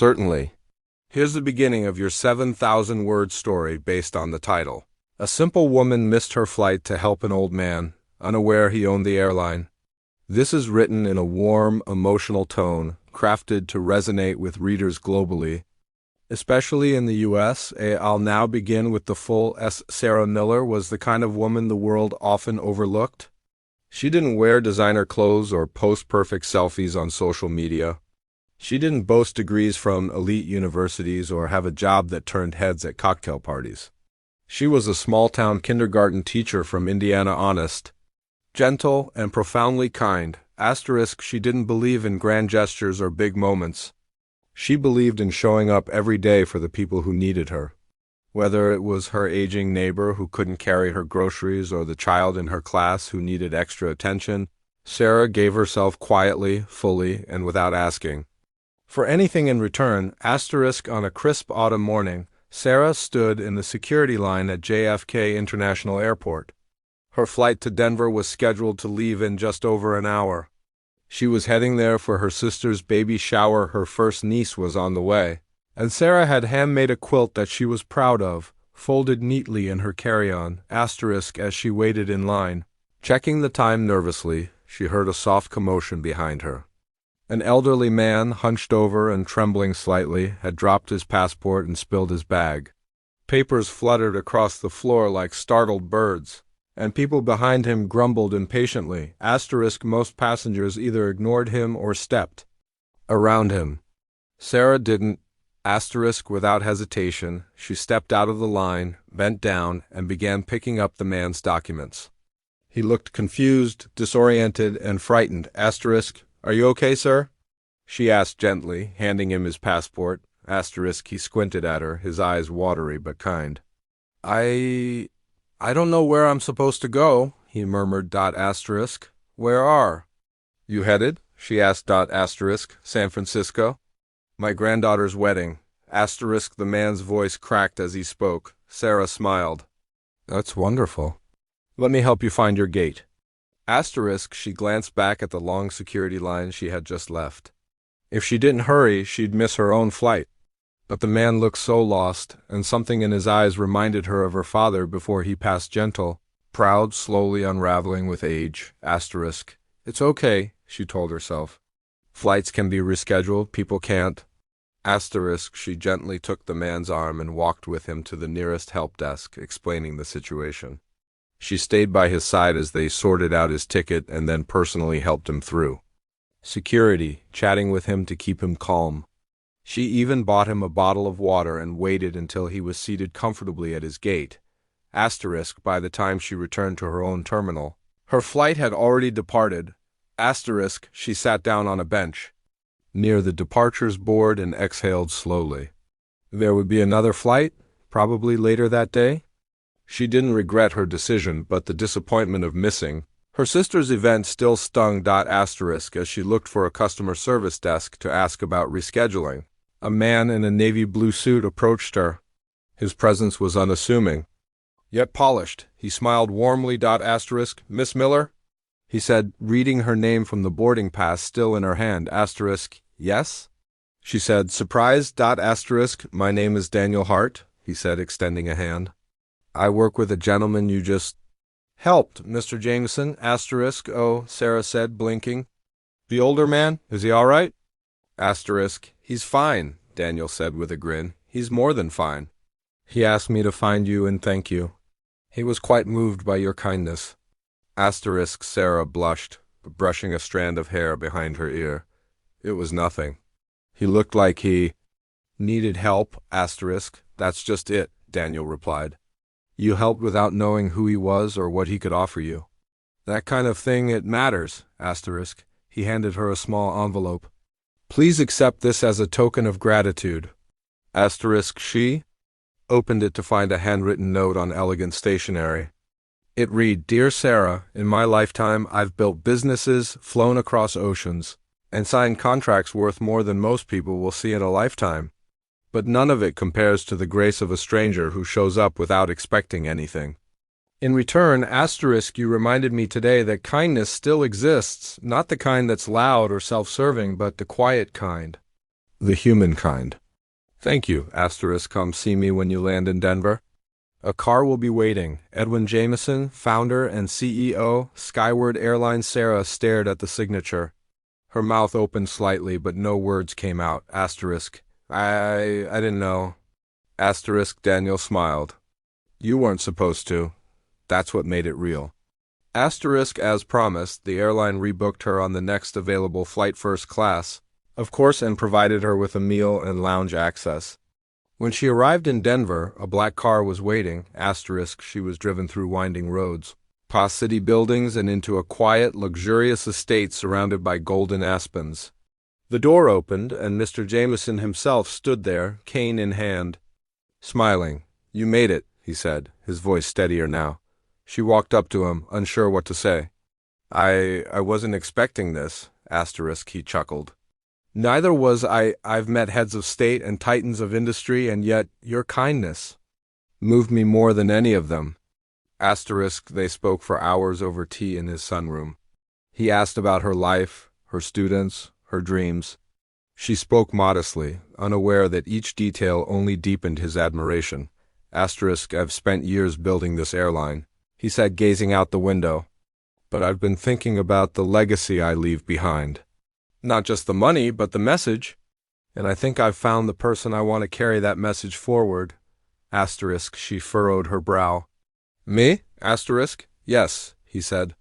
Certainly. Here's the beginning of your 7,000-word story based on the title. A simple woman missed her flight to help an old man, unaware he owned the airline. This is written in a warm, emotional tone, crafted to resonate with readers globally. Especially in the U.S., I'll now begin with the full S. Sarah Miller was the kind of woman the world often overlooked. She didn't wear designer clothes or post perfect selfies on social media. She didn't boast degrees from elite universities or have a job that turned heads at cocktail parties. She was a small-town kindergarten teacher from Indiana, honest, gentle, and profoundly kind. She didn't believe in grand gestures or big moments. She believed in showing up every day for the people who needed her. Whether it was her aging neighbor who couldn't carry her groceries or the child in her class who needed extra attention, Sarah gave herself quietly, fully, and without asking for anything in return. On a crisp autumn morning, Sarah stood in the security line at JFK International Airport. Her flight to Denver was scheduled to leave in just over an hour. She was heading there for her sister's baby shower. Her first niece was on the way, and Sarah had handmade a quilt that she was proud of, folded neatly in her carry-on. As she waited in line, checking the time nervously, she heard a soft commotion behind her. An elderly man, hunched over and trembling slightly, had dropped his passport and spilled his bag. Papers fluttered across the floor like startled birds, and people behind him grumbled impatiently. Most passengers either ignored him or stepped around him. Sarah didn't. Without hesitation, she stepped out of the line, bent down, and began picking up the man's documents. He looked confused, disoriented, and frightened. Are you okay, sir? She asked gently, handing him his passport. He squinted at her, his eyes watery but kind. I don't know where I'm supposed to go, he murmured. Where are you headed? She asked. San Francisco. My granddaughter's wedding. The man's voice cracked as he spoke. Sarah smiled. That's wonderful. Let me help you find your gate. She glanced back at the long security line she had just left. If she didn't hurry, she'd miss her own flight. But the man looked so lost, and something in his eyes reminded her of her father before he passed. Gentle, proud, slowly unraveling with age. It's okay, she told herself. Flights can be rescheduled, people can't. She gently took the man's arm and walked with him to the nearest help desk, explaining the situation. She stayed by his side as they sorted out his ticket and then personally helped him through security, chatting with him to keep him calm. She even bought him a bottle of water and waited until he was seated comfortably at his gate. By the time she returned to her own terminal, her flight had already departed. She sat down on a bench near the departures board and exhaled slowly. There would be another flight, probably later that day. She didn't regret her decision, but the disappointment of missing her sister's event still stung. As she looked for a customer service desk to ask about rescheduling, a man in a navy blue suit approached her. His presence was unassuming, yet polished. He smiled warmly. Miss Miller? He said, reading her name from the boarding pass still in her hand. Yes? She said, surprised. My name is Daniel Hart, he said, extending a hand. I work with a gentleman you just helped, Mr. Jameson. Oh, Sarah said, blinking. The older man, is he all right? He's fine, Daniel said with a grin. He's more than fine. He asked me to find you and thank you. He was quite moved by your kindness. Sarah blushed, brushing a strand of hair behind her ear. It was nothing. He looked like he needed help. That's just it, Daniel replied. You helped without knowing who he was or what he could offer you. That kind of thing, it matters. He handed her a small envelope. Please accept this as a token of gratitude. She opened it to find a handwritten note on elegant stationery. It read, Dear Sarah, in my lifetime I've built businesses, flown across oceans, and signed contracts worth more than most people will see in a lifetime. But none of it compares to the grace of a stranger who shows up without expecting anything. In return, you reminded me today that kindness still exists, not the kind that's loud or self-serving, but the quiet kind. The humankind. Thank you, asterisk, come see me when you land in Denver. A car will be waiting. Edwin Jameson, founder and CEO, Skyward Airline. Sarah stared at the signature. Her mouth opened slightly, but no words came out. Asterisk. I didn't know. Asterisk, Daniel smiled. You weren't supposed to. That's what made it real. Asterisk, as promised, the airline rebooked her on the next available flight, first class, of course, and provided her with a meal and lounge access. When she arrived in Denver, a black car was waiting. Asterisk, she was driven through winding roads, past city buildings, and into a quiet, luxurious estate surrounded by golden aspens. The door opened, and Mr. Jameson himself stood there, cane in hand. Smiling. You made it, he said, his voice steadier now. She walked up to him, unsure what to say. I wasn't expecting this, asterisk, he chuckled. Neither was I. I've met heads of state and titans of industry, and yet your kindness moved me more than any of them. Asterisk, they spoke for hours over tea in his sunroom. He asked about her life, her students, her dreams. She spoke modestly, unaware that each detail only deepened his admiration. Asterisk, I've spent years building this airline, he said, gazing out the window. But I've been thinking about the legacy I leave behind. Not just the money, but the message. And I think I've found the person I want to carry that message forward. Asterisk, she furrowed her brow. Me? Asterisk? Yes, he said.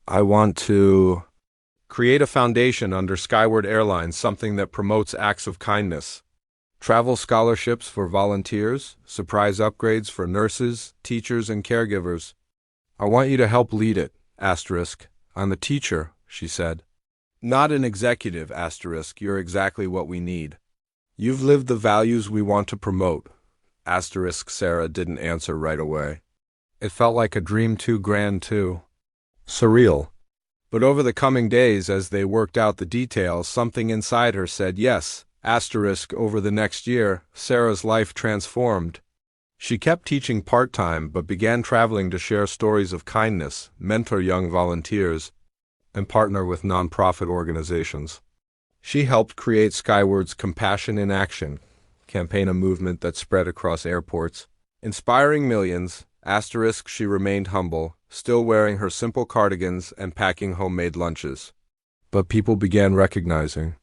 I want to create a foundation under Skyward Airlines, something that promotes acts of kindness. Travel scholarships for volunteers, surprise upgrades for nurses, teachers, and caregivers. I want you to help lead it. Asterisk. I'm a teacher, she said. Not an executive, asterisk. You're exactly what we need. You've lived the values we want to promote. Asterisk. Sarah didn't answer right away. It felt like a dream too grand, too surreal. But over the coming days, as they worked out the details, something inside her said yes. Asterisk. Over the next year, Sarah's life transformed. She kept teaching part-time, but began traveling to share stories of kindness, mentor young volunteers, and partner with nonprofit organizations. She helped create Skyward's Compassion in Action campaign, a movement that spread across airports, inspiring millions. Asterisk, she remained humble, still wearing her simple cardigans and packing homemade lunches. But people began recognizing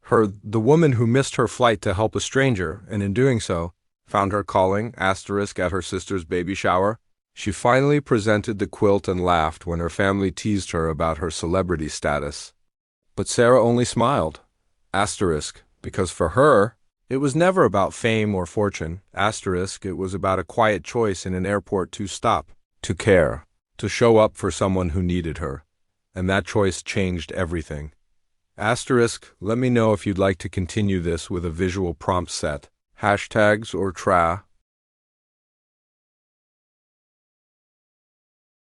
her, the woman who missed her flight to help a stranger, and in doing so, found her calling. Asterisk, at her sister's baby shower, she finally presented the quilt and laughed when her family teased her about her celebrity status. But Sarah only smiled. Asterisk, because for her, it was never about fame or fortune. Asterisk, it was about a quiet choice in an airport to stop, to care, to show up for someone who needed her. And that choice changed everything. Asterisk, let me know if you'd like to continue this with a visual prompt set. Hashtags or